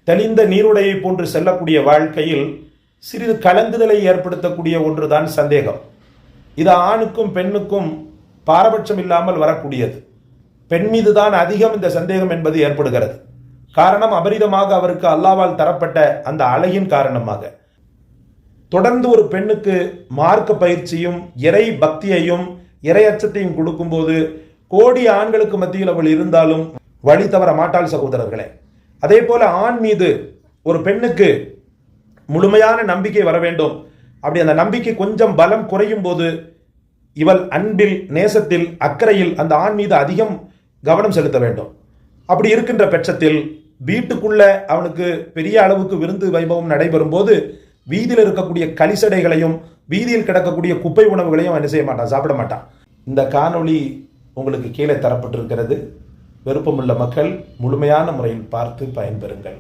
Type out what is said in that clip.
தெளிந்த நீருடையை போன்று செல்லக்கூடிய வாழ்க்கையில் சிறிது கலங்குதலை ஏற்படுத்தக்கூடிய ஒன்றுதான் சந்தேகம். இது ஆணுக்கும் பெண்ணுக்கும் பாரபட்சம் இல்லாமல் வரக்கூடியது. பெண் மீதுதான் அதிகம் இந்த சந்தேகம் என்பது ஏற்படுகிறது. காரணம், அபரிதமாக அவருக்கு அல்லாஹ்வால் தரப்பட்ட அந்த அழகின் காரணமாக. தொடர்ந்து ஒரு பெண்ணுக்கு மார்க்க பயிற்சியும் இறை பக்தியையும் இறை அச்சத்தையும் கொடுக்கும்போது கோடி ஆண்களுக்கு மத்தியில் அவள் இருந்தாலும் வழி தவற மாட்டாள் சகோதரர்களே. அதே போல ஆண் மீது ஒரு பெண்ணுக்கு முழுமையான நம்பிக்கை வர வேண்டும். அப்படி அந்த நம்பிக்கை கொஞ்சம் பலம் குறையும் போது இவள் அன்பில், நேசத்தில், அக்கறையில் அந்த ஆண் மீது அதிகம் கவனம் செலுத்த வேண்டும். அப்படி இருக்கின்ற பட்சத்தில் வீட்டுக்குள்ள அவனுக்கு பெரிய அளவுக்கு விருந்து வைபவம் நடைபெறும் போது வீதியில் இருக்கக்கூடிய கலிசடைகளையும் வீதியில் கிடக்கக்கூடிய குப்பை உணவுகளையும் என்ன செய்ய மாட்டான், சாப்பிட மாட்டான். இந்த காணொளி உங்களுக்கு கீழே தரப்பட்டிருக்கிறது. விருப்பமுள்ள மக்கள் முழுமையான முறையில் பார்த்து பயன்பெறுங்கள்.